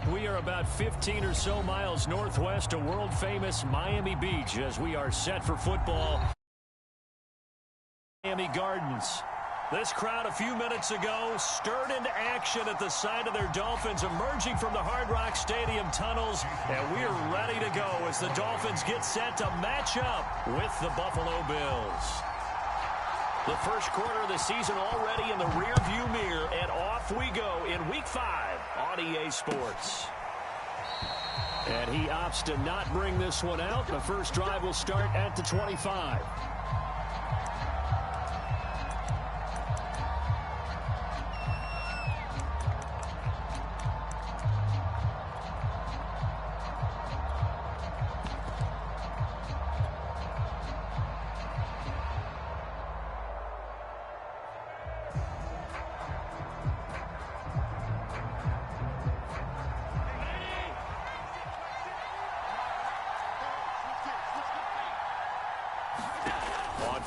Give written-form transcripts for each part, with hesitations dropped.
We are about 15 or so miles northwest of world-famous Miami Beach as we are set for football. Miami Gardens. This crowd a few minutes ago stirred into action at the side of their Dolphins emerging from the Hard Rock Stadium tunnels, and we are ready to go as the Dolphins get set to match up with the Buffalo Bills. The first quarter of the season already in the rear-view mirror, and off we go in Week 5 on EA Sports. And he opts to not bring this one out. The first drive will start at the 25.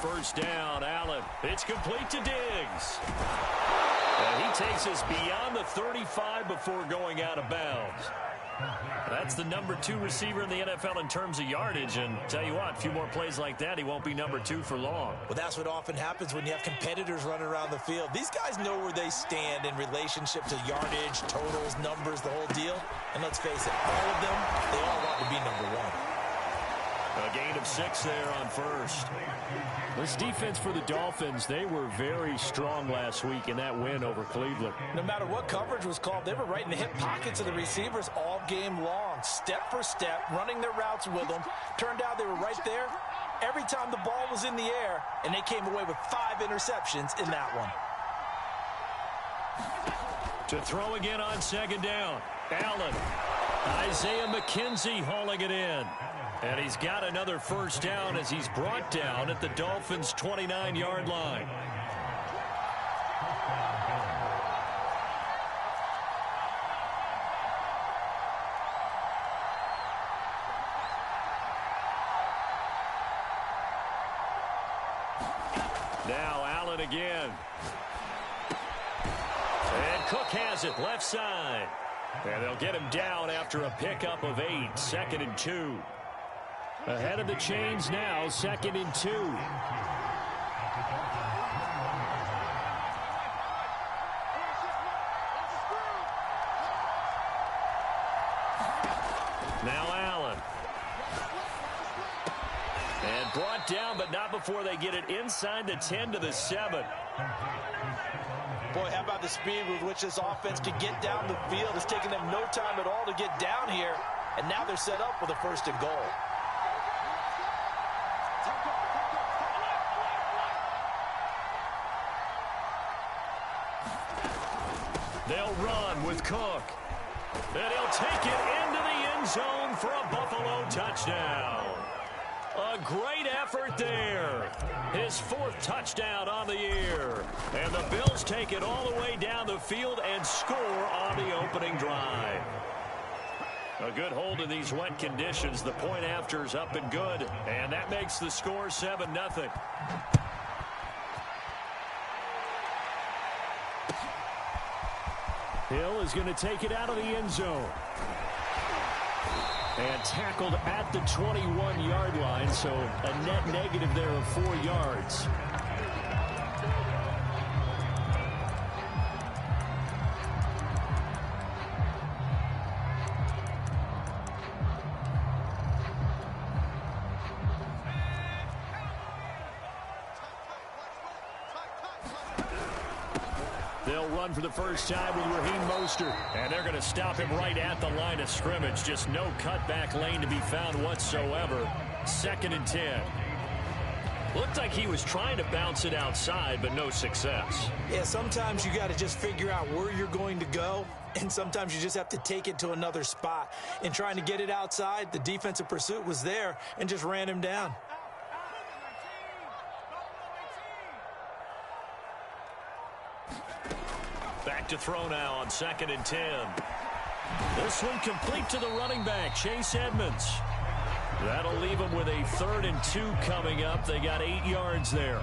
First down, Allen. It's complete to Diggs. And he takes us beyond the 35 before going out of bounds. That's the number 2 receiver in the NFL in terms of yardage. And tell you what, a few more plays like that, he won't be number 2 for long. Well, that's what often happens when you have competitors running around the field. These guys know where they stand in relationship to yardage, totals, numbers, the whole deal. And let's face it, all of them, they all want to be number 1. A gain of 6 there on first. This defense for the Dolphins, they were very strong last week in that win over Cleveland. No matter what coverage was called, they were right in the hip pockets of the receivers all game long, step for step, running their routes with them. Turned out they were right there every time the ball was in the air, and they came away with 5 interceptions in that one. To throw again on second down, Allen. Isaiah McKenzie hauling it in. And he's got another first down as he's brought down at the Dolphins' 29-yard line. Now Allen again. And Cook has it left side. And they'll get him down after a pickup of 8, 2nd and 2. Ahead of the chains now, 2nd and 2. Now Allen. And brought down, but not before they get it inside the 10 to the 7. Boy, how about the speed with which this offense can get down the field? It's taken them no time at all to get down here, and now they're set up for the 1st and goal. They'll run with Cook. And he'll take it into the end zone for a Buffalo touchdown. A great effort there. His 4th touchdown on the year. And the Bills take it all the way down the field and score on the opening drive. A good hold in these wet conditions. The point after is up and good. And that makes the score 7-0. Hill is going to take it out of the end zone. And tackled at the 21-yard line, so a net negative there of 4 yards. They'll run for the first time with Raheem Mostert. And they're going to stop him right at the line of scrimmage. Just no cutback lane to be found whatsoever. 2nd and 10. Looked like he was trying to bounce it outside, but no success. Yeah, sometimes you got to just figure out where you're going to go. And sometimes you just have to take it to another spot. In trying to get it outside, the defensive pursuit was there and just ran him down. Back to throw now on 2nd and 10. This one complete to the running back, Chase Edmonds. That'll leave them with a 3rd and 2 coming up. They got 8 yards there.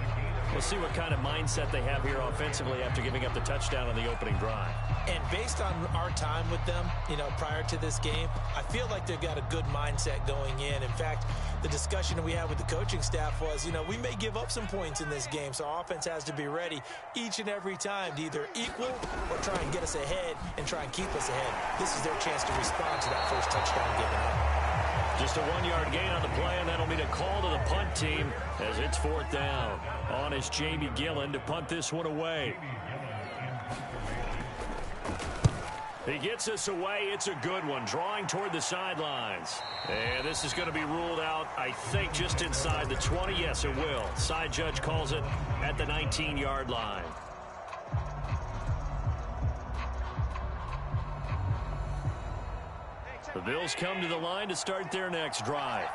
We'll see what kind of mindset they have here offensively after giving up the touchdown on the opening drive. And based on our time with them, prior to this game, I feel like they've got a good mindset going in. In fact, the discussion that we had with the coaching staff was, we may give up some points in this game, so our offense has to be ready each and every time to either equal or try and get us ahead and try and keep us ahead. This is their chance to respond to that first touchdown given up. Just a 1-yard gain on the play, and that'll mean a call to the punt team as it's 4th down. On is Jamie Gillen to punt this one away. He gets us away. It's a good one, drawing toward the sidelines. And this is going to be ruled out, I think, just inside the 20. Yes, it will. Side judge calls it at the 19-yard line. The Bills come to the line to start their next drive.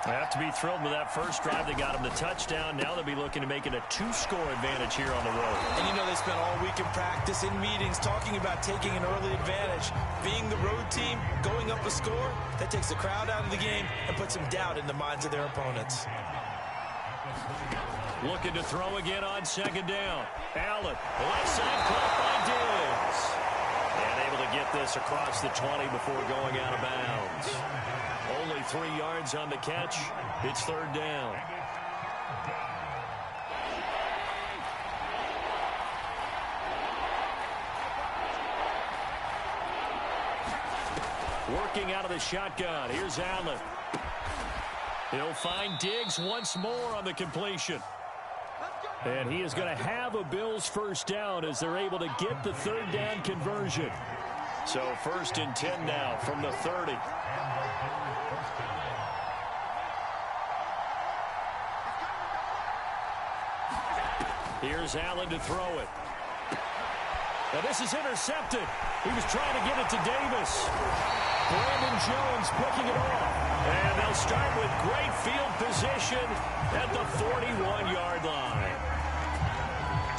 They have to be thrilled with that first drive. They got them the touchdown. Now they'll be looking to make it a 2-score advantage here on the road. And they spent all week in practice, in meetings, talking about taking an early advantage. Being the road team, going up a score, that takes the crowd out of the game and puts some doubt in the minds of their opponents. Looking to throw again on 2nd down. Allen, left side caught by Diggs. And able to get this across the 20 before going out of bounds. Only 3 yards on the catch. It's 3rd down. Working out of the shotgun. Here's Allen. He'll find Diggs once more on the completion. And he is going to have a Bills first down as they're able to get the 3rd down conversion. So 1st and 10 now from the 30. Here's Allen to throw it. Now this is intercepted. He was trying to get it to Davis. Brandon Jones picking it off. And they'll start with great field position at the 41-yard line.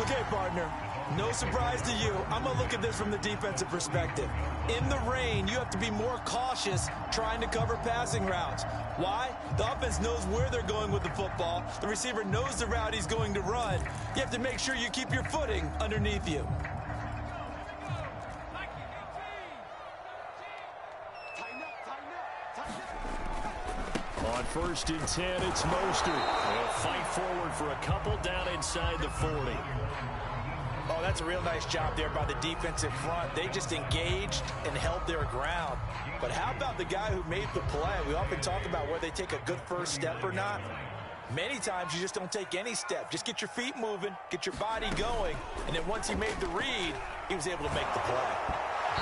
Okay, partner, no surprise to you. I'm going to look at this from the defensive perspective. In the rain, you have to be more cautious trying to cover passing routes. Why? The offense knows where they're going with the football. The receiver knows the route he's going to run. You have to make sure you keep your footing underneath you. On 1st and 10, it's Mostert. They'll fight forward for a couple down inside the 40. Oh, that's a real nice job there by the defensive front. They just engaged and held their ground. But how about the guy who made the play? We often talk about whether they take a good first step or not. Many times you just don't take any step. Just get your feet moving, get your body going, and then once he made the read, he was able to make the play.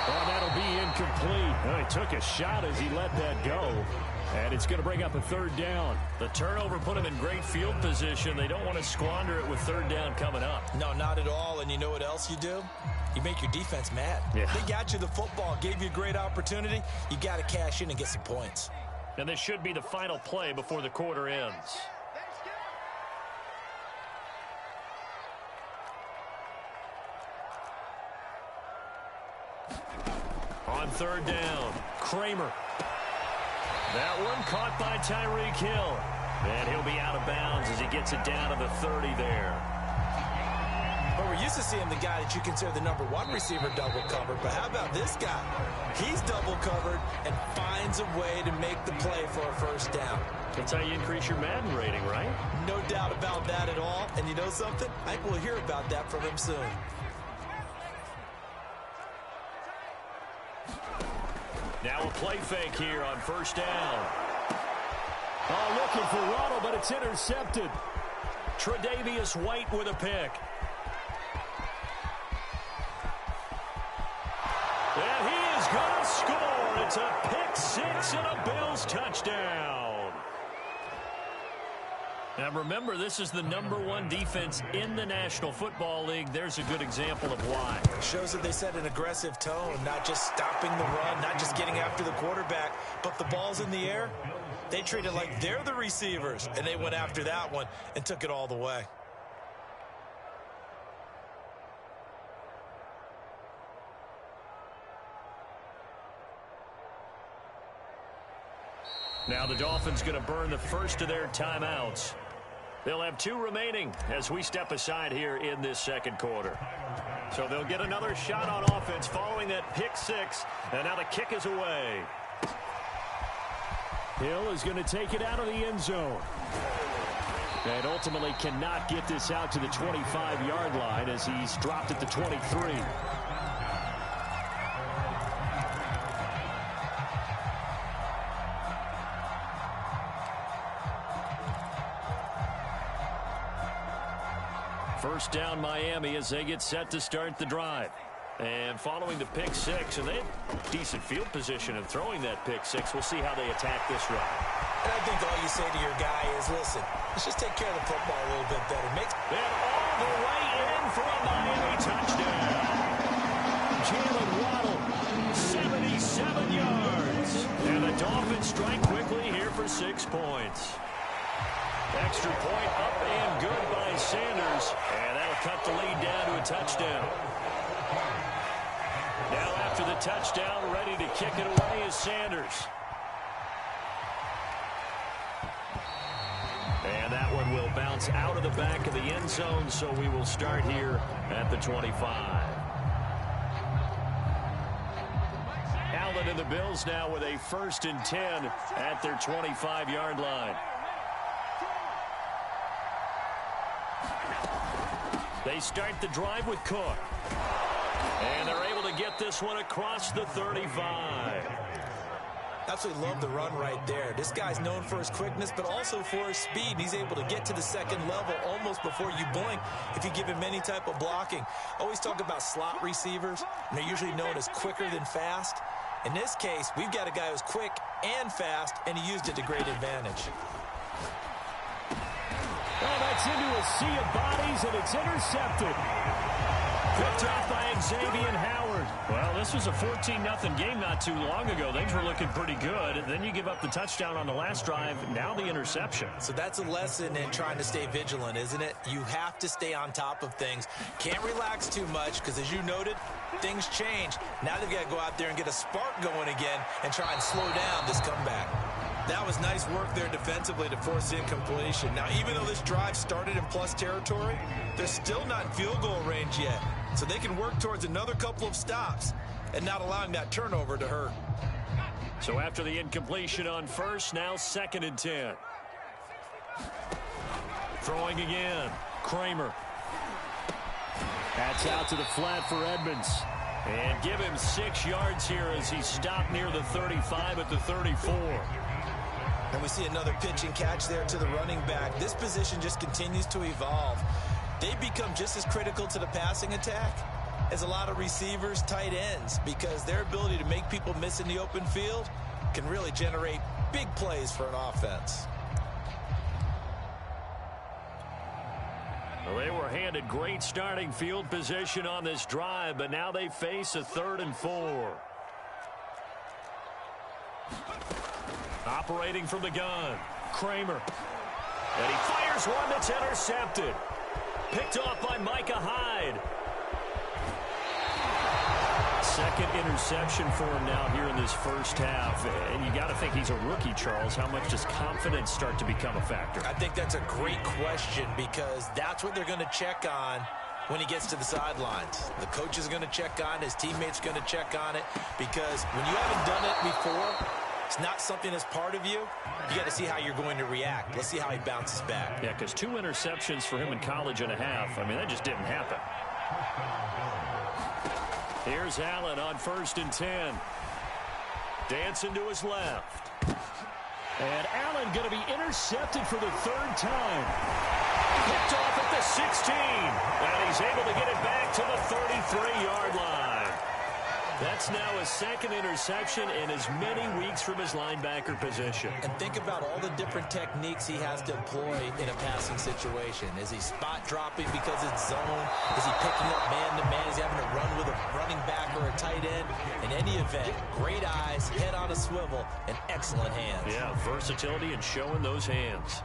Oh, that'll be incomplete. Oh, he took a shot as he let that go. And it's going to bring up a 3rd down. The turnover put him in great field position. They don't want to squander it with 3rd down coming up. No, not at all. And you know what else you do? You make your defense mad. Yeah. They got you the football, gave you a great opportunity. You got to cash in and get some points. And this should be the final play before the quarter ends. On 3rd down, Kramer. That one caught by Tyreek Hill. And he'll be out of bounds as he gets it down to the 30 there. But we're used to seeing the guy that you consider the #1 receiver double covered. But how about this guy? He's double covered and finds a way to make the play for a first down. That's how you increase your Madden rating, right? No doubt about that at all. And you know something? I think we'll hear about that from him soon. Now a play fake here on 1st down. Oh, looking for Ronald, but it's intercepted. Tre'Davious White with a pick. And he is going to score. It's a pick 6 and a Bills touchdown. Now remember, this is the #1 defense in the National Football League. There's a good example of why. Shows that they set an aggressive tone, not just stopping the run, not just getting after the quarterback, but the ball's in the air. They treat it like they're the receivers, and they went after that one and took it all the way. Now the Dolphins going to burn the first of their timeouts. They'll have 2 remaining as we step aside here in this 2nd quarter. So they'll get another shot on offense following that pick six. And now the kick is away. Hill is going to take it out of the end zone. And ultimately cannot get this out to the 25-yard line as he's dropped at the 23. First down Miami as they get set to start the drive. And following the pick six, and they had decent field position in throwing that pick six. We'll see how they attack this drive. And I think all you say to your guy is, listen, let's just take care of the football a little bit better. And all the way in for a Miami touchdown. Jalen Waddle, 77 yards. And the Dolphins strike quickly here for 6 points. Extra point up and good by Sanders. And that'll cut the lead down to a touchdown. Now after the touchdown, ready to kick it away is Sanders. And that one will bounce out of the back of the end zone, so we will start here at the 25. Allen and the Bills now with a 1st and 10 at their 25-yard line. They start the drive with Cook. And they're able to get this one across the 35. Absolutely love the run right there. This guy's known for his quickness, but also for his speed. He's able to get to the second level almost before you blink if you give him any type of blocking. Always talk about slot receivers, and they're usually known as quicker than fast. In this case, we've got a guy who's quick and fast, and he used it to great advantage. Oh, that's into a sea of bodies, and it's intercepted. Picked off by Xavier Howard. Well, this was a 14-0 game not too long ago. Things were looking pretty good. And then you give up the touchdown on the last drive. Now the interception. So that's a lesson in trying to stay vigilant, isn't it? You have to stay on top of things. Can't relax too much because, as you noted, things change. Now they've got to go out there and get a spark going again and try and slow down this comeback. That was nice work there defensively to force incompletion. Now, even though this drive started in plus territory, they're still not in field goal range yet. So they can work towards another couple of stops and not allowing that turnover to hurt. So after the incompletion on first, now 2nd and 10. Throwing again. Kramer. That's out to the flat for Edmonds. And give him 6 yards here as he stopped near the 35 at the 34. And we see another pitch and catch there to the running back. This position just continues to evolve. They become just as critical to the passing attack as a lot of receivers, tight ends, because their ability to make people miss in the open field can really generate big plays for an offense. Well, they were handed great starting field position on this drive, but now they face a 3rd and 4. Operating from the gun, Kramer. And he fires one that's intercepted. Picked off by Micah Hyde. 2nd interception for him now here in this first half. And you got to think he's a rookie, Charles. How much does confidence start to become a factor? I think that's a great question because that's what they're going to check on when he gets to the sidelines. The coach is going to check on it. His teammates are going to check on it because when you haven't done it before, it's not something that's part of you. You got to see how you're going to react. Let's see how he bounces back. Yeah, because 2 interceptions for him in college and a half. I mean, that just didn't happen. Here's Allen on 1st and 10. Dancing to his left. And Allen going to be intercepted for the 3rd time. Picked off at the 16. And he's able to get it back to the 33-yard line. That's now his 2nd interception in as many weeks from his linebacker position. And think about all the different techniques he has to employ in a passing situation. Is he spot dropping because it's zone? Is he picking up man-to-man? Is he having to run with a running back or a tight end? In any event, great eyes, head on a swivel, and excellent hands. Yeah, versatility and showing those hands.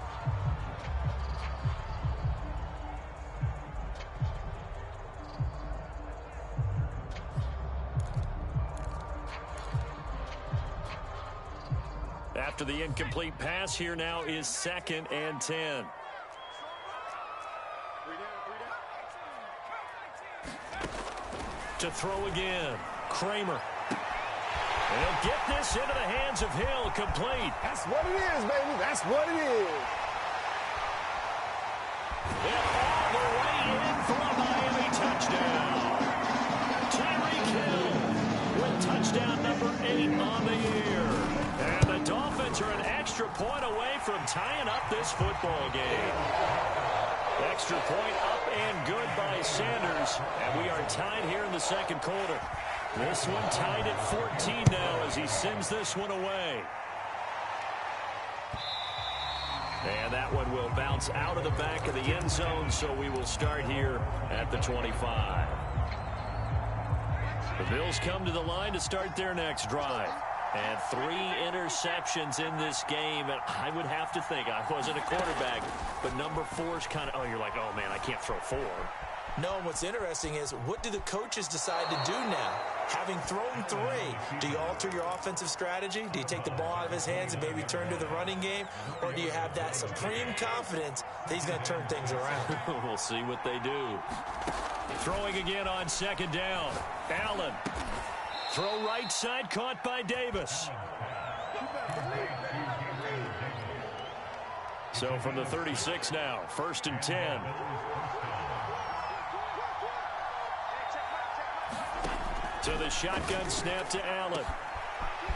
After the incomplete pass, here now is 2nd and 10. To throw again. Kramer. He'll get this into the hands of Hill, complete. That's what it is, baby. That's what it is. And all the way in for a Miami touchdown. Tyreek Hill with touchdown number 8 on the year. And the Dolphins are an extra point away from tying up this football game. Extra point up and good by Sanders. And we are tied here in the second quarter. This one tied at 14 now as he sends this one away. And that one will bounce out of the back of the end zone, so we will start here at the 25. The Bills come to the line to start their next drive. And 3 interceptions in this game. And I would have to think, I wasn't a quarterback, but number 4 is kind of, you're like, oh, man, I can't throw 4. No, and what's interesting is, what do the coaches decide to do now? Having thrown 3, do you alter your offensive strategy? Do you take the ball out of his hands and maybe turn to the running game? Or do you have that supreme confidence that he's going to turn things around? We'll see what they do. Throwing again on second down. Allen. Throw right side, caught by Davis. So from the 36 now, 1st and 10. To the shotgun snap to Allen.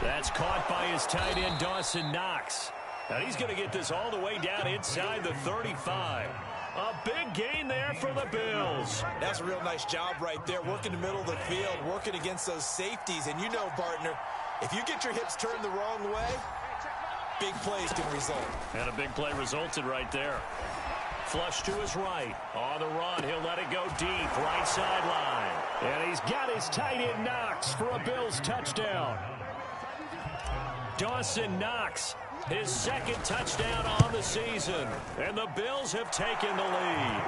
That's caught by his tight end, Dawson Knox. Now he's going to get this all the way down inside the 35. A big gain there for the Bills. That's a real nice job right there, working the middle of the field, working against those safeties. And you know, partner, if you get your hips turned the wrong way, big plays can result. And a big play resulted right there. Flush to his right. On the run, he'll let it go deep, right sideline. And he's got his tight end Knox for a Bills touchdown. Dawson Knox, his 2nd touchdown on the season. And the Bills have taken the lead.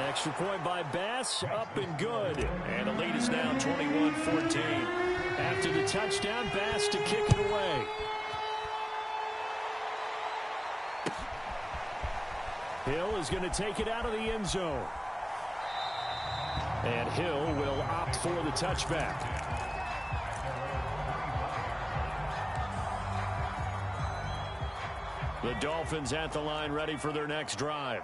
Extra point by Bass, up and good. And the lead is now 21-14. After the touchdown, Bass to kick it away. Hill is going to take it out of the end zone. And Hill will opt for the touchback. The Dolphins at the line ready for their next drive.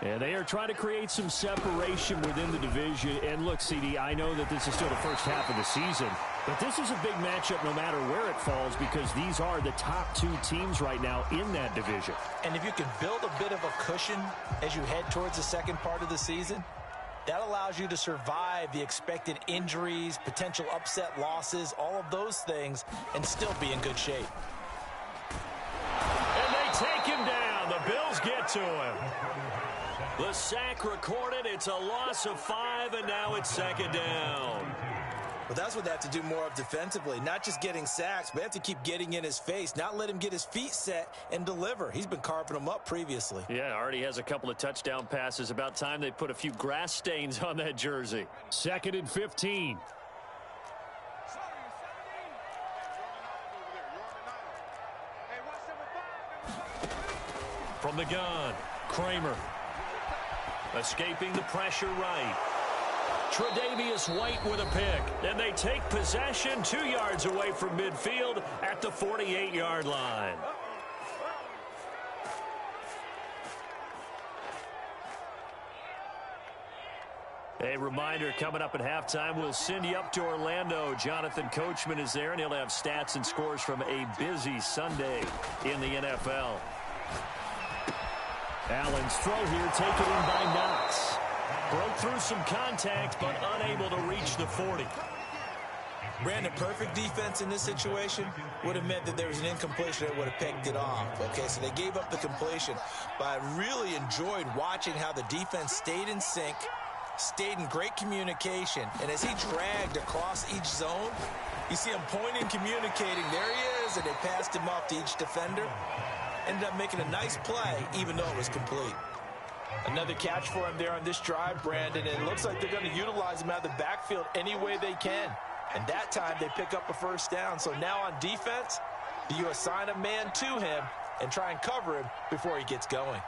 And they are trying to create some separation within the division. And look, CD, I know that this is still the first half of the season, but this is a big matchup no matter where it falls because these are the top 2 teams right now in that division. And if you can build a bit of a cushion as you head towards the second part of the season, that allows you to survive the expected injuries, potential upset losses, all of those things, and still be in good shape. And they take him down. The Bills get to him. The sack recorded. It's a loss of 5, and now it's 2nd down. Well, that's what they have to do more of defensively. Not just getting sacks, but they have to keep getting in his face, not let him get his feet set and deliver. He's been carving them up previously. Yeah, already has a couple of touchdown passes. About time they put a few grass stains on that jersey. 2nd and 15. From the gun, Kramer. Escaping the pressure right. Tre'Davious White with a pick. And they take possession 2 yards away from midfield at the 48-yard line. A reminder, coming up at halftime, we'll send you up to Orlando. Jonathan Coachman is there, and he'll have stats and scores from a busy Sunday in the NFL. Allen's throw here taken in by Knox. Broke through some contact, but unable to reach the 40. Brandon, perfect defense in this situation would have meant that there was an incompletion that would have picked it off. Okay, so they gave up the completion. But I really enjoyed watching how the defense stayed in sync, stayed in great communication. And as he dragged across each zone, you see him pointing, communicating. There he is, and they passed him off to each defender. Ended up making a nice play, even though it was complete. Another catch for him there on this drive, Brandon, and it looks like they're going to utilize him out of the backfield any way they can. And that time, they pick up a first down. So now on defense, do you assign a man to him and try and cover him before he gets going?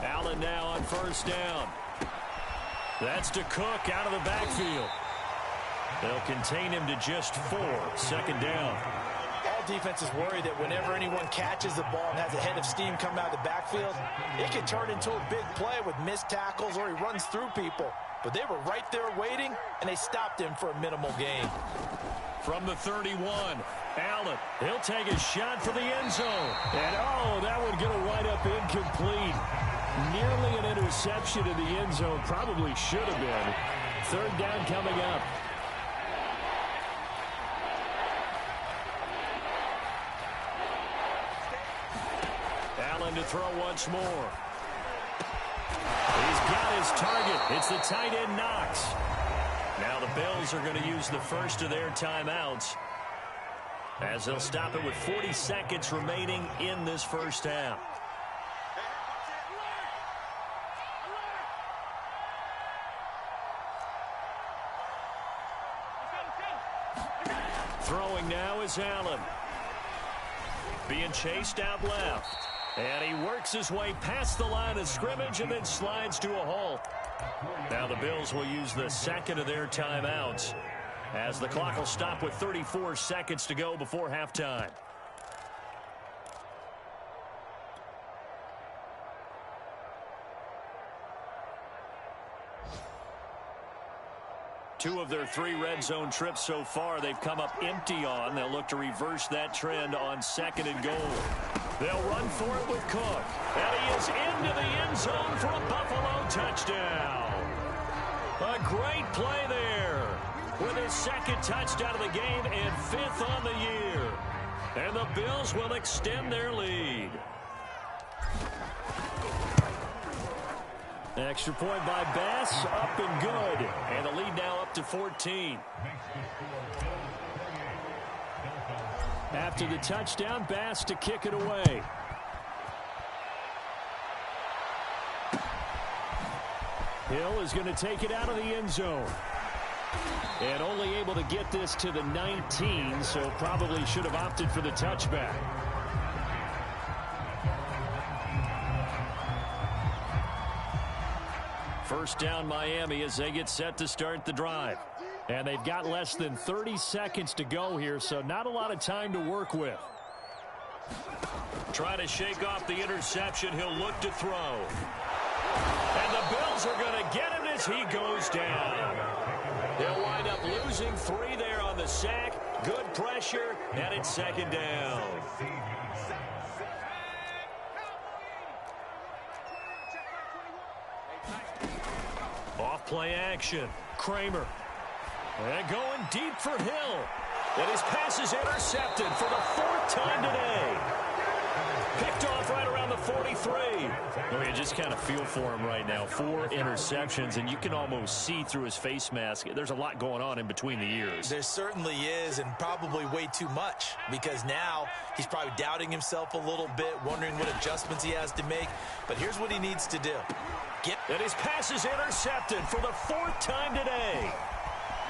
Allen now on first down. That's to Cook out of the backfield. They'll contain him to just 4. Second down. All defenses worry that whenever anyone catches the ball and has a head of steam come out of the backfield, it can turn into a big play with missed tackles or he runs through people. But they were right there waiting, and they stopped him for a minimal gain. From the 31, Allen, he'll take a shot for the end zone. And, oh, that one going to wind up incomplete. Nearly an interception in the end zone. Probably should have been. Third down coming up. Allen to throw once more. He's got his target. It's the tight end Knox. Now the Bills are going to use the first of their timeouts as they'll stop it with 40 seconds remaining in this first half. Throwing now is Allen. Being chased out left. And he works his way past the line of scrimmage and then slides to a halt. Now the Bills will use the second of their timeouts as the clock will stop with 34 seconds to go before halftime. Two of their 3 red zone trips so far they've come up empty on. They'll look to reverse that trend on second and goal. They'll run for it with Cook. And he is into the end zone for a Buffalo touchdown. A great play there with his second touchdown of the game and 5th on the year. And the Bills will extend their lead. Extra point by Bass, up and good. And the lead now up to 14. After the touchdown, Bass to kick it away. Hill is going to take it out of the end zone. And only able to get this to the 19, so probably should have opted for the touchback. First down Miami as they get set to start the drive. And they've got less than 30 seconds to go here, so not a lot of time to work with. Try to shake off the interception. He'll look to throw. And the Bills are going to get him as he goes down. They'll wind up losing 3 there on the sack. Good pressure, and it's second down. Off play action. Kramer. And going deep for Hill. And his pass is intercepted for the 4th time today. Picked off right around the 43. I mean, just kind of feel for him right now. 4 interceptions, and you can almost see through his face mask. There's a lot going on in between the ears. There certainly is, and probably way too much, because now he's probably doubting himself a little bit, wondering what adjustments he has to make. But here's what he needs to do. And his pass is intercepted for the 4th time today.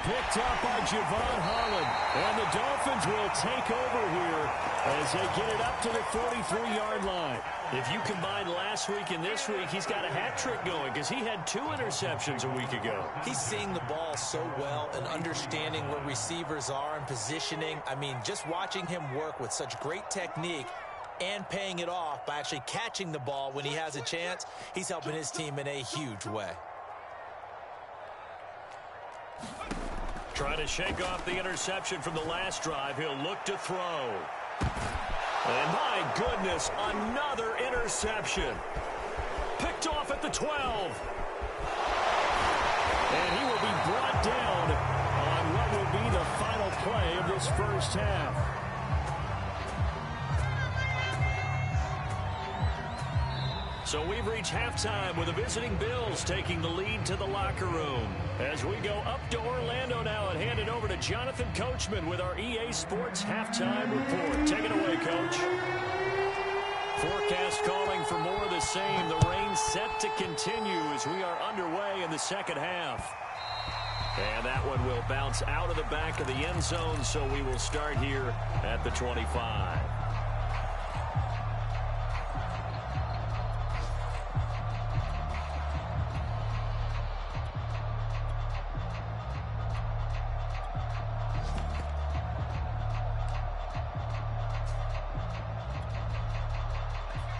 Picked up by Javon Holland. And the Dolphins will take over here as they get it up to the 43-yard line. If you combine last week and this week, he's got a hat trick going because he had 2 interceptions a week ago. He's seeing the ball so well and understanding where receivers are and positioning. I mean, just watching him work with such great technique and paying it off by actually catching the ball when he has a chance, he's helping his team in a huge way. Trying to shake off the interception from the last drive. He'll look to throw. And my goodness, another interception. Picked off at the 12. And he will be brought down on what will be the final play of this first half. So we've reached halftime with the visiting Bills taking the lead to the locker room. As we go up to Orlando now and hand it over to Jonathan Coachman with our EA Sports Halftime Report. Take it away, Coach. Forecast calling for more of the same. The rain set to continue as we are underway in the second half. And that one will bounce out of the back of the end zone, so we will start here at the 25.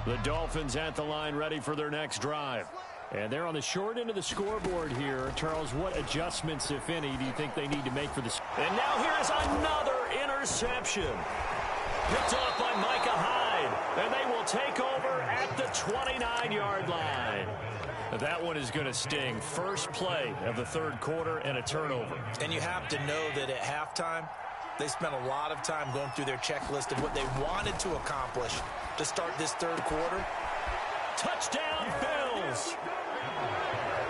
The Dolphins at the line ready for their next drive. And they're on the short end of the scoreboard here. Charles, what adjustments, if any, do you think they need to make for this? And now here is another interception. Picked off by Micah Hyde. And they will take over at the 29-yard line. That one is going to sting. First play of the third quarter and a turnover. And you have to know that at halftime, they spent a lot of time going through their checklist of what they wanted to accomplish to start this third quarter. Touchdown, Bills!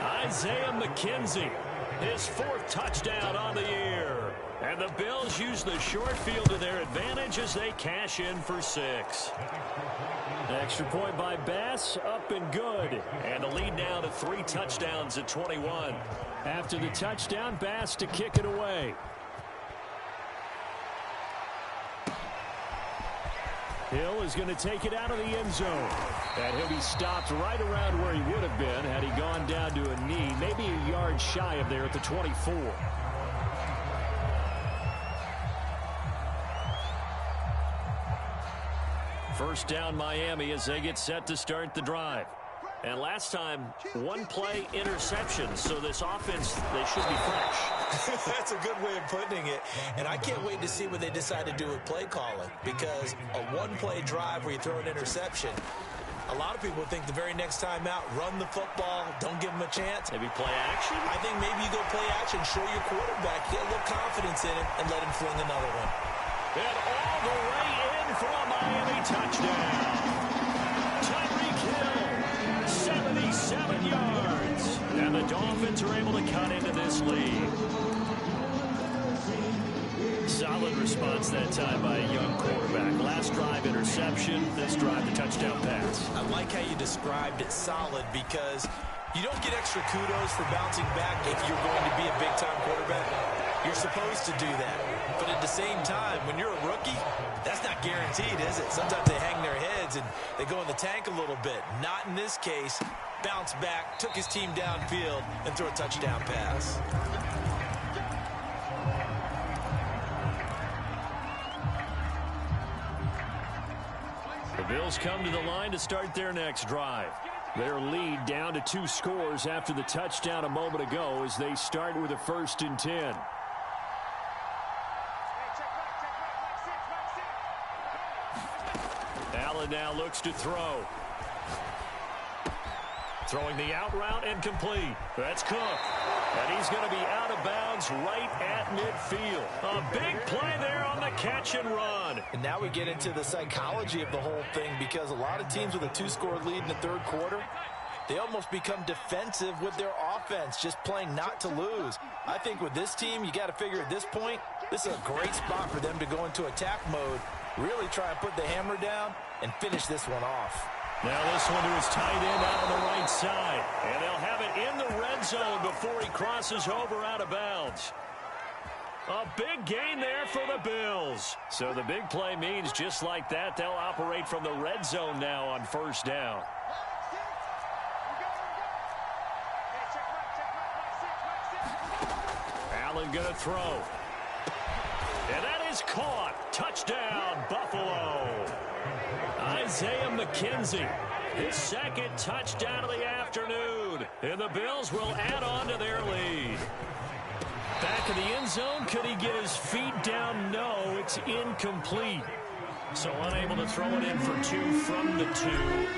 Isaiah McKenzie, his fourth touchdown on the year. And the Bills use the short field to their advantage as they cash in for 6. Extra point by Bass, up and good. And the lead now to 3 touchdowns at 21. After the touchdown, Bass to kick it away. Hill is going to take it out of the end zone. And he'll be stopped right around where he would have been had he gone down to a knee, maybe a yard shy of there at the 24. First down, Miami, as they get set to start the drive. And last time, one play interception, so this offense, they should be fresh. That's a good way of putting it. And I can't wait to see what they decide to do with play calling, because a one-play drive where you throw an interception, a lot of people think the very next time out, run the football, don't give them a chance. Maybe play action? I think maybe you go play action, show your quarterback, get a little confidence in him, and let him fling another one. And all the way in for a Miami touchdown. Tyreek Hill, 77 yards. And the Dolphins are able to cut into this lead. Solid response that time by a young quarterback. Last drive, interception. This drive, the touchdown pass. I like how you described it solid, because you don't get extra kudos for bouncing back if you're going to be a big-time quarterback. You're supposed to do that. But at the same time, when you're a rookie, that's not guaranteed, is it? Sometimes they hang their heads and they go in the tank a little bit. Not in this case. Bounce back, took his team downfield, and threw a touchdown pass. The Bills come to the line to start their next drive. Their lead down to 2 scores after the touchdown a moment ago as they start with a 1st and 10. Allen now looks to throw. Throwing the out route and complete. That's Cook. And he's going to be out of bounds right at midfield. A big play there on the catch and run. And now we get into the psychology of the whole thing, because a lot of teams with a 2-score lead in the third quarter, they almost become defensive with their offense, just playing not to lose. I think with this team, you got to figure at this point, this is a great spot for them to go into attack mode, really try and put the hammer down and finish this one off. Now this one to his tight end out on the right side. And they'll have it in the red zone before he crosses over out of bounds. A big gain there for the Bills. So the big play means just like that, they'll operate from the red zone now on 1st down. Allen going to throw. And that is caught. Touchdown, Buffalo. Isaiah McKenzie, his 2nd touchdown of the afternoon. And the Bills will add on to their lead. Back in the end zone, could he get his feet down? No, it's incomplete. So unable to throw it in for 2 from the 2.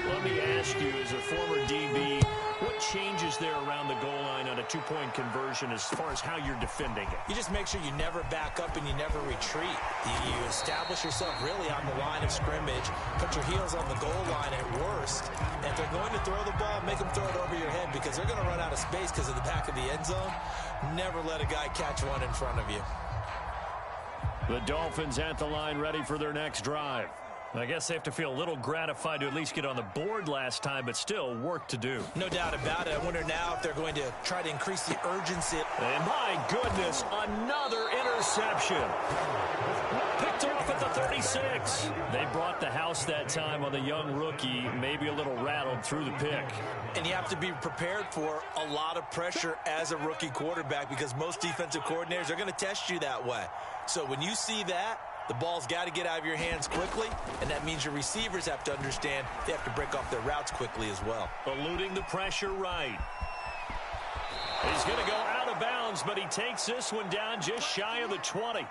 Let me ask you, as a former DB, what changes there around the goal line on a 2-point conversion as far as how you're defending it? You just make sure you never back up and you never retreat. You establish yourself really on the line of scrimmage, put your heels on the goal line at worst. And if they're going to throw the ball, make them throw it over your head, because they're going to run out of space because of the back of the end zone. Never let a guy catch one in front of you. The Dolphins at the line ready for their next drive. I guess they have to feel a little gratified to at least get on the board last time, but still work to do. No doubt about it. I wonder now if they're going to try to increase the urgency. And my goodness, another interception. Picked off at the 36. They brought the house that time on the young rookie, maybe a little rattled through the pick. And you have to be prepared for a lot of pressure as a rookie quarterback, because most defensive coordinators are going to test you that way. So when you see that, The ball's got to get out of your hands quickly, and that means your receivers have to understand they have to break off their routes quickly as well. Eluding the pressure right. He's going to go out of bounds, but he takes this one down just shy of the 20.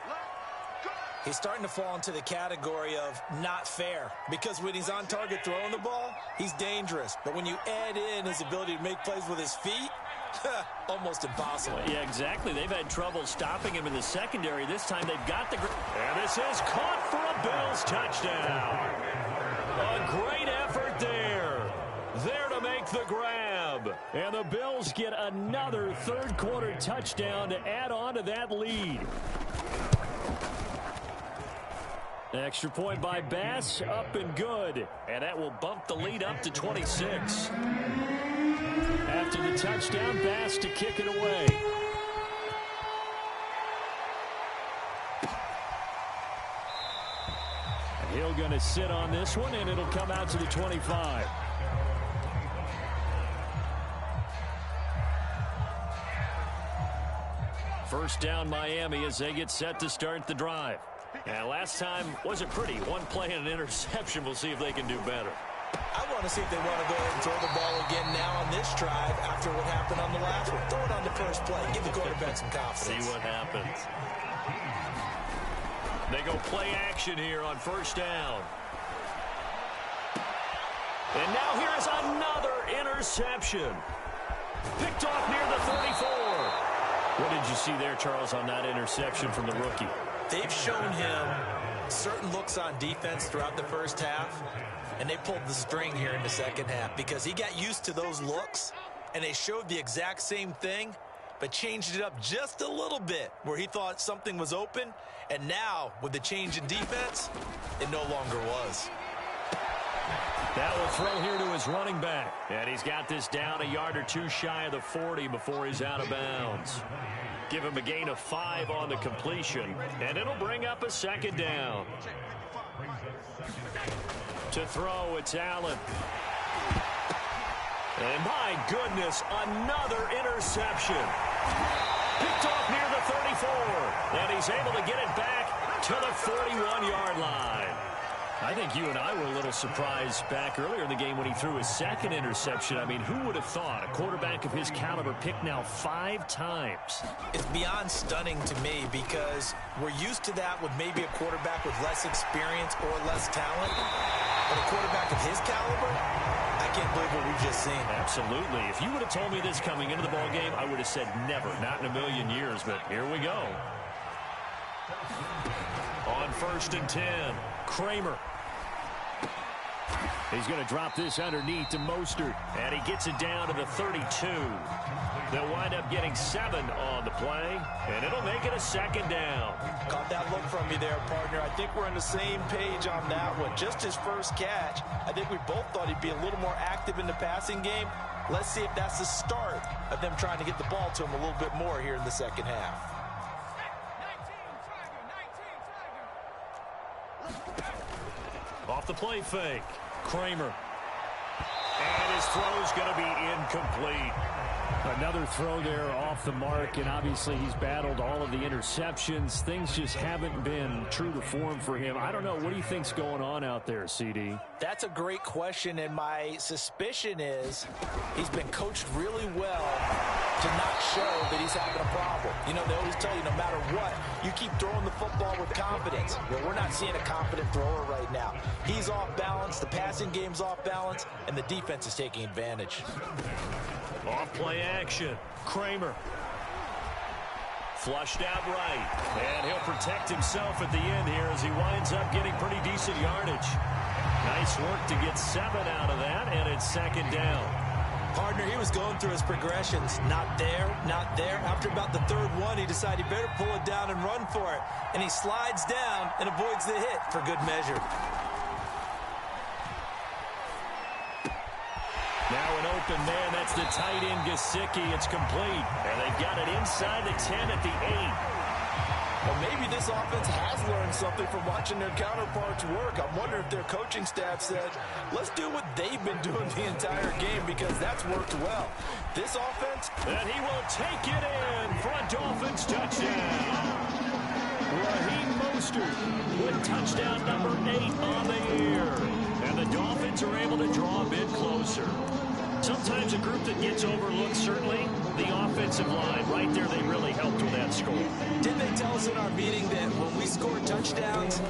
He's starting to fall into the category of not fair, because when he's on target throwing the ball, he's dangerous. But when you add in his ability to make plays with his feet, almost impossible. Yeah, exactly. They've had trouble stopping him in the secondary. This time they've got the... And this is caught for a Bills touchdown. A great effort there. There to make the grab. And the Bills get another third-quarter touchdown to add on to that lead. Extra point by Bass, up and good. And that will bump the lead up to 26. After the touchdown, Bass to kick it away. Hill going to sit on this one, and it'll come out to the 25. First down, Miami, as they get set to start the drive. And last time wasn't pretty. One play and an interception. We'll see if they can do better. I want to see if they want to go ahead and throw the ball again now on this drive after what happened on the last one. Throw it on the first play. Give the quarterback some confidence. See what happens. They go play action here on first down. And now here's another interception. Picked off near the 34. What did you see there, Charles, on that interception from the rookie? They've shown him certain looks on defense throughout the first half, and they pulled the string here in the second half because he got used to those looks, and they showed the exact same thing, but changed it up just a little bit where he thought something was open, and now with the change in defense, it no longer was. That will throw here to his running back. And he's got this down a yard or two shy of the 40 before he's out of bounds. Give him a gain of 5 on the completion. And it'll bring up a second down. To throw, it's Allen. And my goodness, another interception. Picked off near the 34. And he's able to get it back to the 41-yard line. I think you and I were a little surprised back earlier in the game when he threw his second interception. I mean, who would have thought a quarterback of his caliber picked now 5 times? It's beyond stunning to me because we're used to that with maybe a quarterback with less experience or less talent. But a quarterback of his caliber, I can't believe what we've just seen. Absolutely. If you would have told me this coming into the ballgame, I would have said never, not in a million years. But here we go. On 1st and 10, Kramer. He's going to drop this underneath to Mostert, and he gets it down to the 32. They'll wind up getting 7 on the play, and it'll make it a second down. Caught that look from you there, partner. I think we're on the same page on that one. Just his first catch, I think we both thought he'd be a little more active in the passing game. Let's see if that's the start of them trying to get the ball to him a little bit more here in the second half. Off the play fake. Kramer. And his throw is going to be incomplete. Another throw there off the mark, and obviously he's battled all of the interceptions. Things just haven't been true to form for him. I don't know. What do you think's going on out there, CD? That's a great question, and my suspicion is he's been coached really well to not show that he's having a problem. You know, they always tell you no matter what, you keep throwing the football with confidence. Well, we're not seeing a confident thrower right now. He's off balance, the passing game's off balance, and the defense is taking advantage. Off play action. Kramer. Flushed out right. And he'll protect himself at the end here as he winds up getting pretty decent yardage. Nice work to get 7 out of that, and it's second down. Partner, he was going through his progressions. Not there, not there. After about the 3rd one, he decided he better pull it down and run for it. And he slides down and avoids the hit for good measure. Now an open man. That's the tight end, Gesicki. It's complete. And they've got it inside the 10 at the 8. Well, maybe this offense has learned something from watching their counterparts work. I'm wondering if their coaching staff said, let's do what they've been doing the entire game because that's worked well. This offense... And he will take it in for a Dolphins touchdown. Raheem Mostert with touchdown number 8 on the year. And the Dolphins are able to draw a bit closer. Sometimes a group that gets overlooked, certainly, the offensive line. Right there, they really helped with that score. Didn't they tell us in our meeting that when we score touchdowns,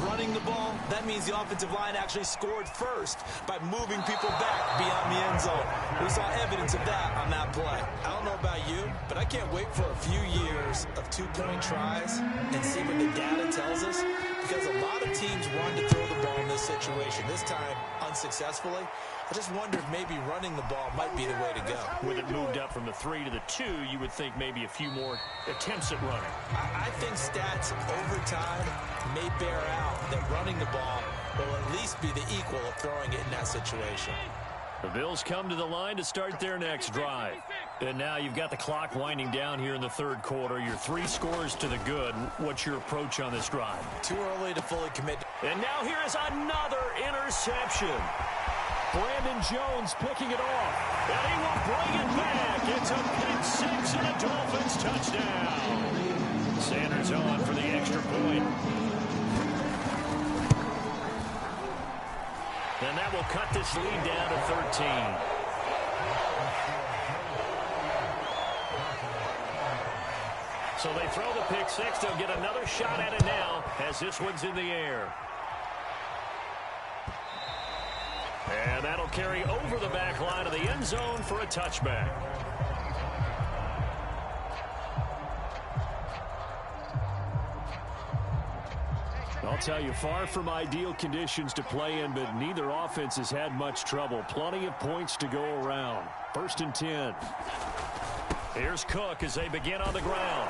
running the ball, that means the offensive line actually scored first by moving people back beyond the end zone. We saw evidence of that on that play. I don't know about you, but I can't wait for a few years of two-point tries and see what the data tells us, because a lot of teams run to throw the ball in this situation. This time, unsuccessfully. I just wonder if maybe running the ball might be the way to go. With it moved up from the 3 to the 2, you would think maybe a few more attempts at running. I think stats over time may bear out that running the ball will at least be the equal of throwing it in that situation. The Bills come to the line to start their next drive. And now you've got the clock winding down here in the third quarter. Your 3 scores to the good. What's your approach on this drive? Too early to fully commit. And now here is another interception. Brandon Jones picking it off. And he will bring it back. It's a pick 6 and a Dolphins touchdown. Sanders on for the extra point. And that will cut this lead down to 13. So they throw the pick 6. They'll get another shot at it now as this one's in the air. And that'll carry over the back line of the end zone for a touchback. I'll tell you, far from ideal conditions to play in, but neither offense has had much trouble. Plenty of points to go around. 1st and 10. Here's Cook as they begin on the ground.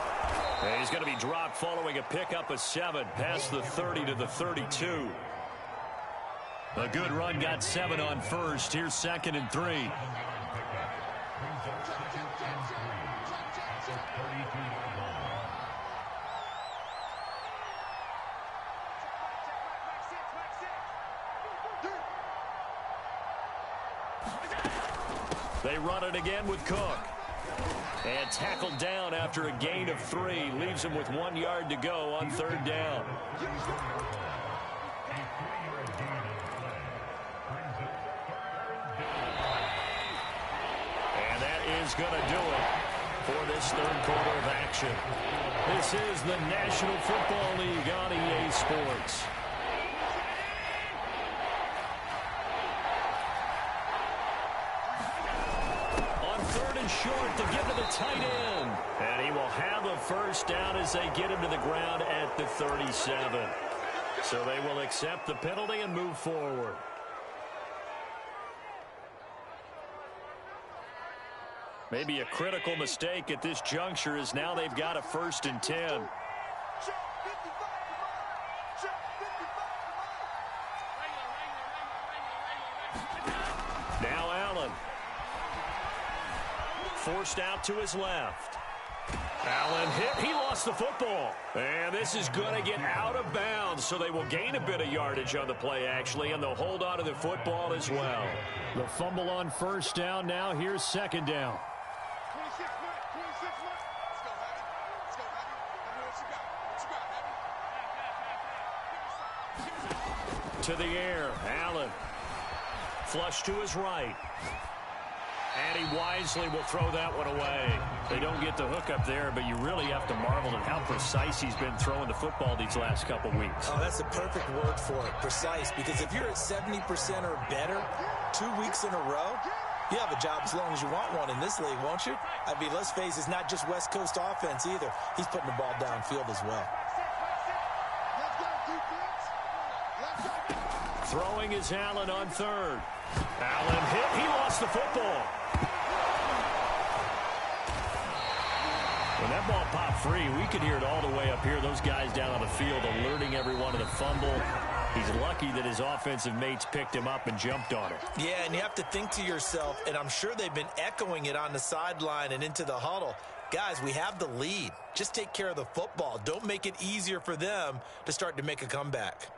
And he's going to be dropped following a pickup of 7 past the 30 to the 32. A good run got 7 on first. Here's 2nd and 3. They run it again with Cook. And tackled down after a gain of 3. Leaves him with 1 yard to go on 3rd down. And that is going to do it for this third quarter of action. This is the National Football League on EA Sports. Short to give to the tight end. And he will have a first down as they get him to the ground at the 37. So they will accept the penalty and move forward. Maybe a critical mistake at this juncture is now they've got a 1st and 10. Now Allen. Forced out to his left. Allen hit. He lost the football. And this is going to get out of bounds, so they will gain a bit of yardage on the play, actually, and they'll hold on to the football as well. The fumble on 1st down. Now here's 2nd down. To the air. Allen. Flush to his right. And he wisely will throw that one away. They don't get the hook up there, but you really have to marvel at how precise he's been throwing the football these last couple weeks. Oh, that's the perfect word for it, precise. Because if you're at 70% or better 2 weeks in a row, you have a job as long as you want one in this league, won't you? I mean, let's face it, it's not just West Coast offense either. He's putting the ball downfield as well. Throwing is Allen on 3rd. Allen hit. He lost the football. When that ball popped free, we could hear it all the way up here. Those guys down on the field alerting everyone to the fumble. He's lucky that his offensive mates picked him up and jumped on it. Yeah, and you have to think to yourself, and I'm sure they've been echoing it on the sideline and into the huddle. Guys, we have the lead. Just take care of the football. Don't make it easier for them to start to make a comeback.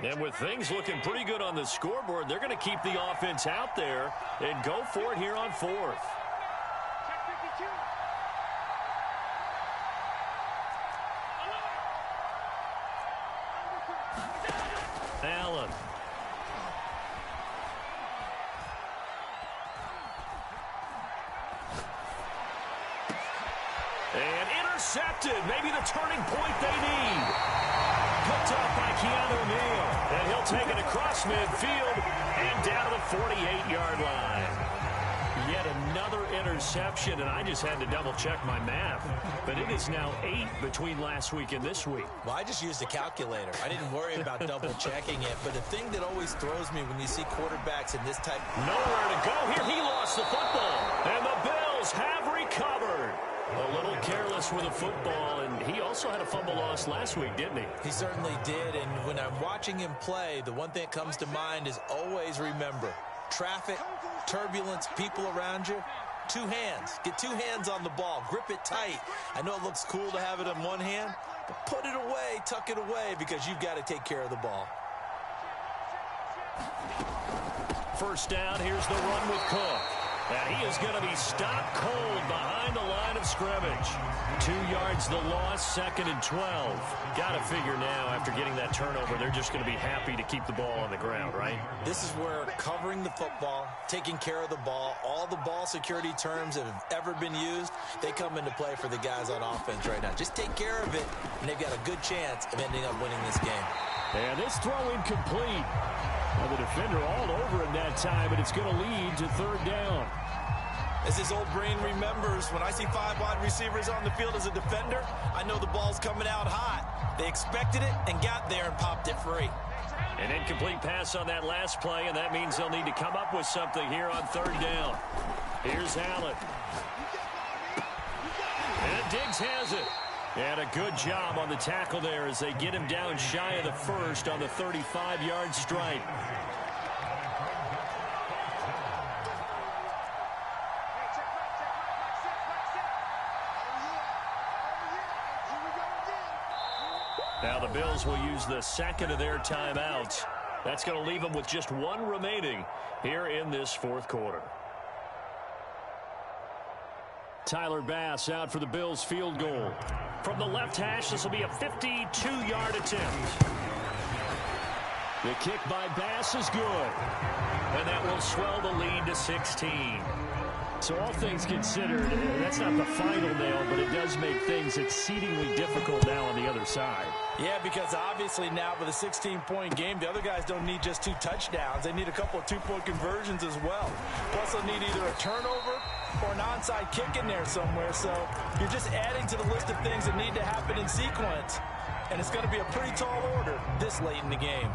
And with things looking pretty good on the scoreboard, they're going to keep the offense out there and go for it here on fourth. Allen. And intercepted. Maybe the turning point they need. Picked up by Keanu Neal. And he'll take it across midfield and down to the 48-yard line. Yet another interception, and I just had to double-check my math. But it is now 8 between last week and this week. Well, I just used a calculator. I didn't worry about double-checking it. But the thing that always throws me when you see quarterbacks in this type... Nowhere to go here. He lost the football. And the Bills have recovered. A little careless with the football, and he also had a fumble loss last week, didn't he? He certainly did, and when I'm watching him play, the one thing that comes to mind is always remember, traffic, turbulence, people around you, 2 hands. Get 2 hands on the ball. Grip it tight. I know it looks cool to have it in one hand, but put it away, tuck it away, because you've got to take care of the ball. First down, here's the run with Cook. And he is going to be stopped cold behind the line of scrimmage. 2 yards the loss, 2nd and 12. Got to figure now, after getting that turnover, they're just going to be happy to keep the ball on the ground, right? This is where covering the football, taking care of the ball, all the ball security terms that have ever been used, they come into play for the guys on offense right now. Just take care of it, and they've got a good chance of ending up winning this game. And this throw incomplete. Well, the defender all over him that time, and it's going to lead to 3rd down. As his old brain remembers, when I see 5 wide receivers on the field as a defender, I know the ball's coming out hot. They expected it and got there and popped it free. An incomplete pass on that last play, and that means they'll need to come up with something here on 3rd down. Here's Allen. And Diggs has it. And a good job on the tackle there as they get him down shy of the first on the 35-yard stripe. Now the Bills will use the 2nd of their timeouts. That's going to leave them with just 1 remaining here in this 4th quarter. Tyler Bass out for the Bills field goal. From the left hash, this will be a 52-yard attempt. The kick by Bass is good. And that will swell the lead to 16. So all things considered, that's not the final nail, but it does make things exceedingly difficult now on the other side. Yeah, because obviously now with a 16-point game, the other guys don't need just 2 touchdowns. They need a couple of 2-point conversions as well. Plus, they'll need either a turnover or an onside kick in there somewhere. So you're just adding to the list of things that need to happen in sequence. And it's going to be a pretty tall order this late in the game.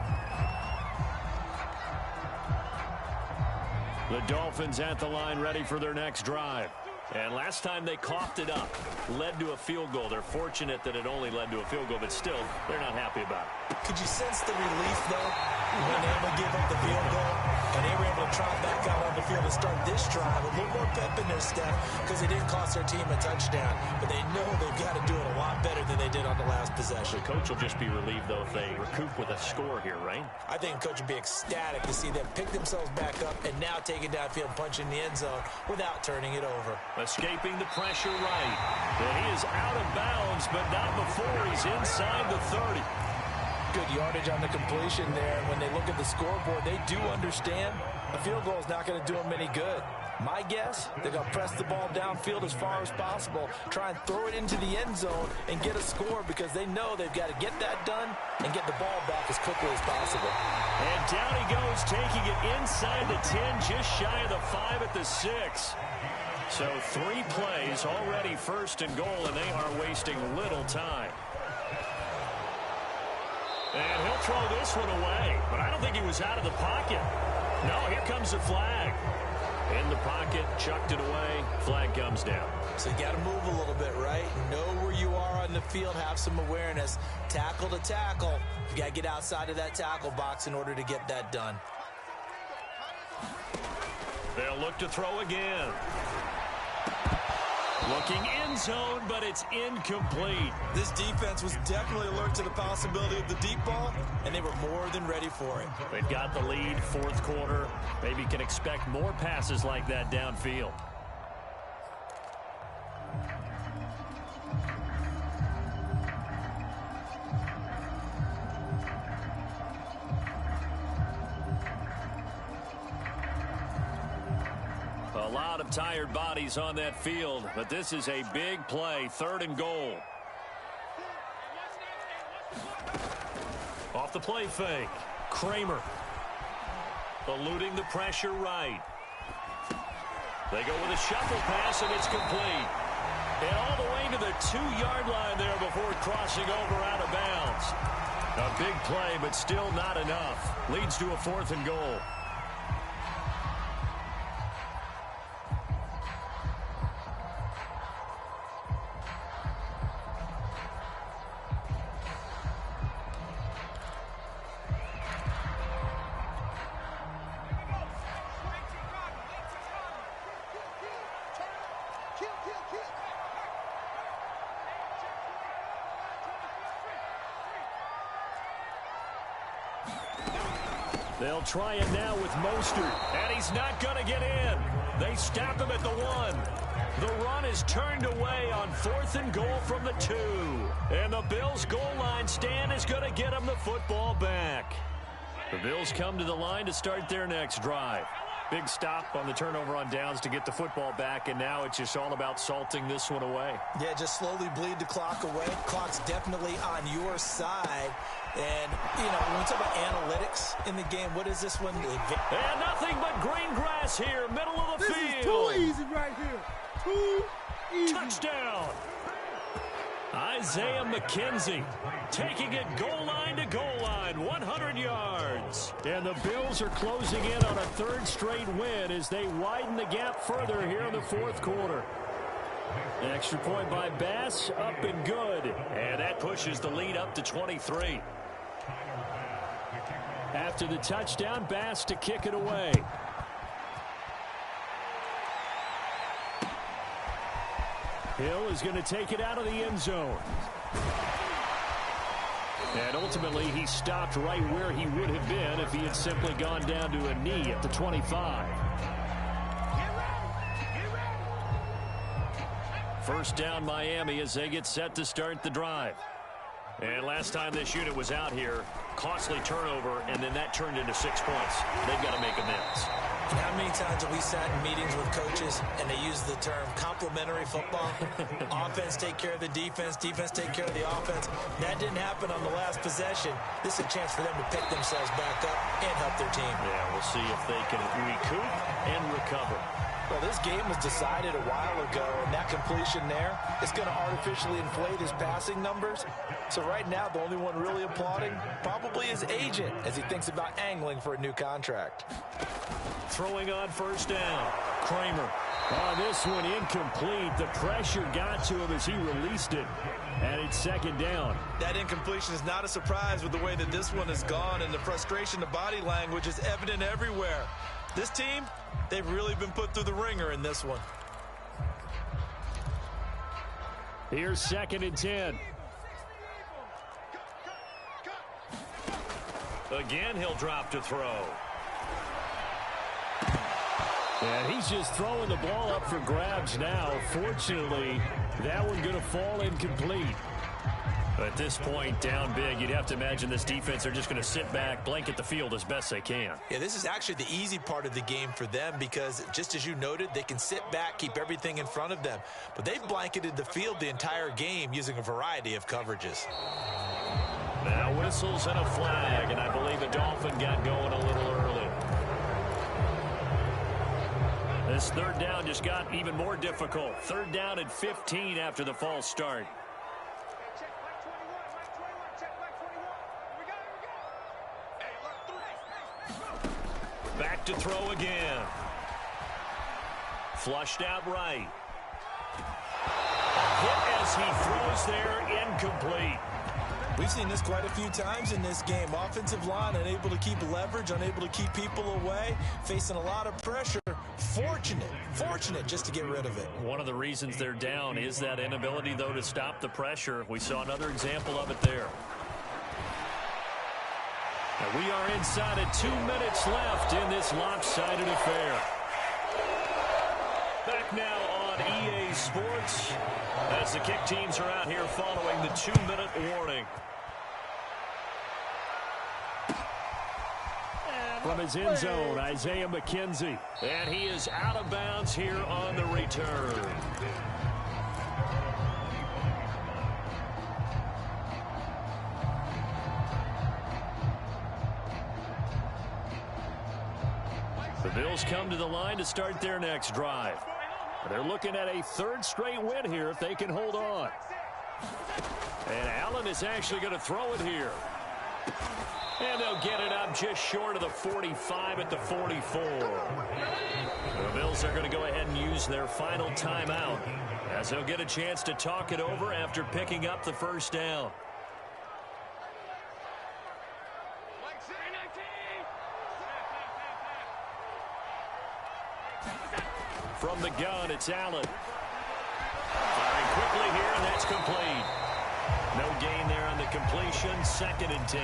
The Dolphins at the line ready for their next drive. And last time they coughed it up, led to a field goal. They're fortunate that it only led to a field goal, but still, they're not happy about it. Could you sense the relief, though, when they were able to give up the field goal and they were able to trot back out on the field and start this drive with a little more pep in their step because they didn't cost their team a touchdown, but they know they've got to do it a lot better than they did on the last possession. The coach will just be relieved, though, if they recoup with a score here, right? I think the coach would be ecstatic to see them pick themselves back up and now take it downfield, punch in the end zone without turning it over. Escaping the pressure right. And he is out of bounds, but not before he's inside the 30. Good yardage on the completion there. When they look at the scoreboard, they do understand a field goal is not going to do them any good. My guess, they're going to press the ball downfield as far as possible, try and throw it into the end zone and get a score because they know they've got to get that done and get the ball back as quickly as possible. And down he goes, taking it inside the 10, just shy of the 5 at the 6. So 3 plays already 1st and goal, and they are wasting little time. And he'll throw this one away, but I don't think he was out of the pocket. No, here comes the flag. In the pocket, chucked it away, flag comes down. So you got to move a little bit, right? Know where you are on the field, have some awareness. Tackle to tackle. You got to get outside of that tackle box in order to get that done. They'll look to throw again. Looking end zone, but it's incomplete. This defense was definitely alert to the possibility of the deep ball, and they were more than ready for it. They've got the lead, fourth quarter. Maybe can expect more passes like that downfield. A lot of tired bodies on that field, but this is a big play, 3rd and goal. Off the play fake, Kramer. Eluding the pressure right. They go with a shuffle pass, and it's complete. And all the way to the 2-yard line there before crossing over out of bounds. A big play, but still not enough. Leads to a 4th and goal. They'll try it now with Mostert, and he's not going to get in. They stop him at the 1. The run is turned away on 4th and goal from the 2. And the Bills' goal line stand is going to get them the football back. The Bills come to the line to start their next drive. Big stop on the turnover on downs to get the football back, and now it's just all about salting this one away. Yeah, just slowly bleed the clock away. Clock's definitely on your side. And, you know, when we talk about analytics in the game, what is this one? And nothing but green grass here, middle of the field. This is too easy right here. Too easy. Touchdown. Isaiah McKenzie taking it goal line to goal line, 100 yards. And the Bills are closing in on a 3rd straight win as they widen the gap further here in the 4th quarter. An extra point by Bass, up and good. And that pushes the lead up to 23. After the touchdown, Bass to kick it away. Hill is going to take it out of the end zone. And ultimately, he stopped right where he would have been if he had simply gone down to a knee at the 25. First down, Miami, as they get set to start the drive. And last time this unit was out here, costly turnover, and then that turned into 6 points. They've got to make amends. And how many times have we sat in meetings with coaches and they use the term complementary football? Offense take care of the defense, defense take care of the offense. That didn't happen on the last possession. This is a chance for them to pick themselves back up and help their team. Yeah, we'll see if they can recoup and recover. Well, this game was decided a while ago, and that completion there is going to artificially inflate his passing numbers. So right now, the only one really applauding probably his agent as he thinks about angling for a new contract. Throwing on first down, Kramer. Oh, this one incomplete. The pressure got to him as he released it, and it's 2nd down. That incompletion is not a surprise with the way that this one has gone, and the frustration, the body language is evident everywhere. This team, they've really been put through the ringer in this one. Here's 2nd and 10. Again, he'll drop to throw. And he's just throwing the ball up for grabs now. Fortunately, that one going to fall incomplete. At this point, down big, you'd have to imagine this defense are just going to sit back, blanket the field as best they can. Yeah, this is actually the easy part of the game for them because, just as you noted, they can sit back, keep everything in front of them. But they've blanketed the field the entire game using a variety of coverages. Now whistles and a flag, and I believe a Dolphin got going a little early. This 3rd down just got even more difficult. 3rd down and 15 after the false start. Back to throw again. Flushed out right. A hit as he throws there, incomplete. We've seen this quite a few times in this game. Offensive line unable to keep leverage, unable to keep people away, facing a lot of pressure. Fortunate just to get rid of it. One of the reasons they're down is that inability, though, to stop the pressure. We saw another example of it there. And we are inside of 2 minutes left in this lopsided affair. Back now on EA Sports as the kick teams are out here following the 2-minute warning. From his end zone, Isaiah McKenzie. And he is out of bounds here on the return. The Bills come to the line to start their next drive. They're looking at a third straight win here if they can hold on. And Allen is actually going to throw it here. And they'll get it up just short of the 45 at the 44. The Bills are going to go ahead and use their final timeout as they'll get a chance to talk it over after picking up the first down. From the gun, it's Allen. Firing quickly here, and that's complete. No gain there on the completion, 2nd and 10.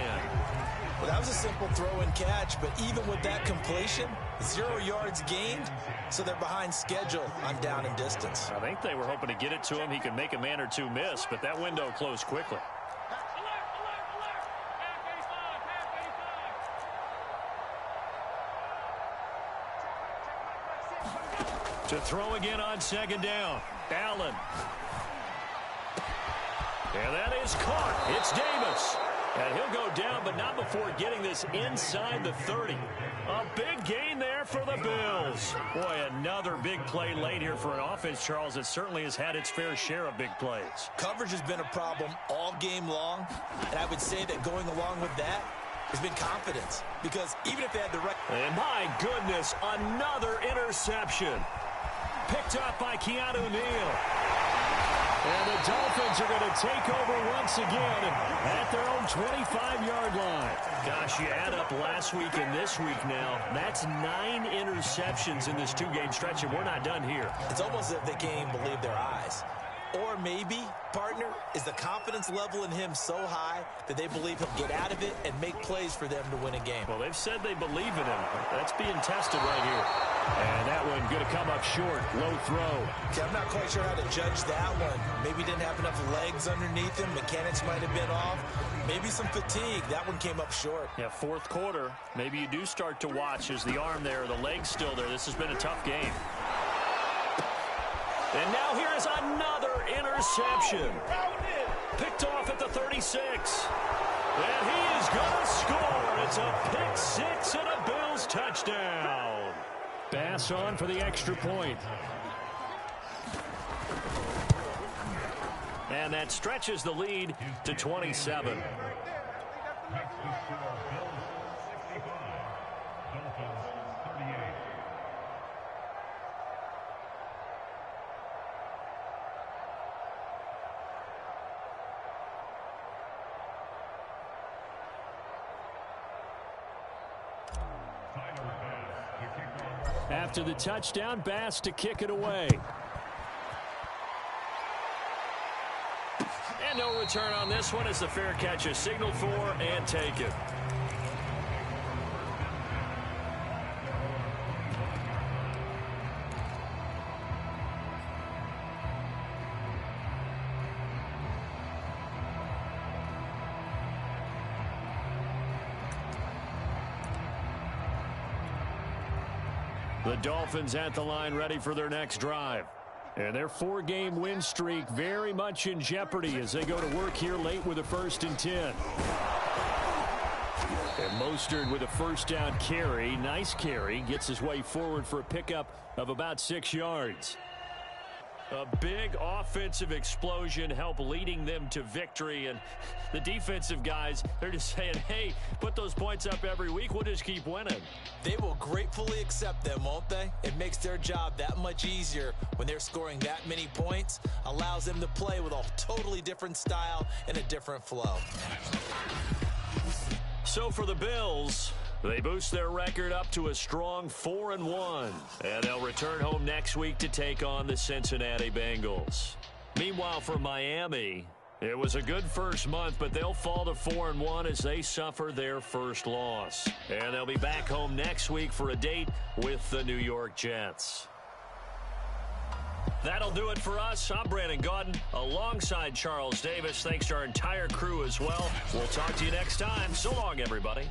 Well, that was a simple throw and catch, but even with that completion, 0 yards gained, so they're behind schedule on down and distance. I think they were hoping to get it to him. He could make a man or two miss, but that window closed quickly. To throw again on 2nd down. Allen. And that is caught. It's Davis. And he'll go down, but not before getting this inside the 30. A big gain there for the Bills. Boy, another big play late here for an offense, Charles, that certainly has had its fair share of big plays. Coverage has been a problem all game long, and I would say that going along with that has been confidence. Because even if they had the right... And my goodness, another interception. Picked up by Keanu Neal. And the Dolphins are going to take over once again at their own 25-yard line. Gosh, you add up last week and this week now. That's 9 interceptions in this 2-game stretch, and we're not done here. It's almost as if they can't even believe their eyes. Or maybe, partner, is the confidence level in him so high that they believe he'll get out of it and make plays for them to win a game. Well, they've said they believe in him. That's being tested right here. And that one going to come up short. Low throw. Okay, I'm not quite sure how to judge that one. Maybe didn't have enough legs underneath him. Mechanics might have been off. Maybe some fatigue. That one came up short. Yeah, 4th quarter. Maybe you do start to watch as the arm there, the leg's still there. This has been a tough game. And now here is another interception. Picked off at the 36. And he is going to score. It's a pick 6 and a Bills touchdown. Bass on for the extra point. And that stretches the lead to 27. After the touchdown, Bass to kick it away. And no return on this one as the fair catch is signaled for and taken. The Dolphins at the line ready for their next drive. And their 4-game win streak very much in jeopardy as they go to work here late with a 1st and 10. And Mostert with a first down carry. Nice carry. Gets his way forward for a pickup of about 6 yards. A big offensive explosion helped leading them to victory. And the defensive guys, they're just saying, hey, put those points up every week. We'll just keep winning. They will gratefully accept them, won't they? It makes their job that much easier when they're scoring that many points. Allows them to play with a totally different style and a different flow. So for the Bills, They boost their record up to a strong 4-1, and they'll return home next week to take on the Cincinnati Bengals. Meanwhile, for Miami, it was a good first month, but they'll fall to 4-1 as they suffer their first loss. And they'll be back home next week for a date with the New York Jets. That'll do it for us. I'm Brandon Gaudin alongside Charles Davis. Thanks to our entire crew as well. We'll talk to you next time. So long, everybody.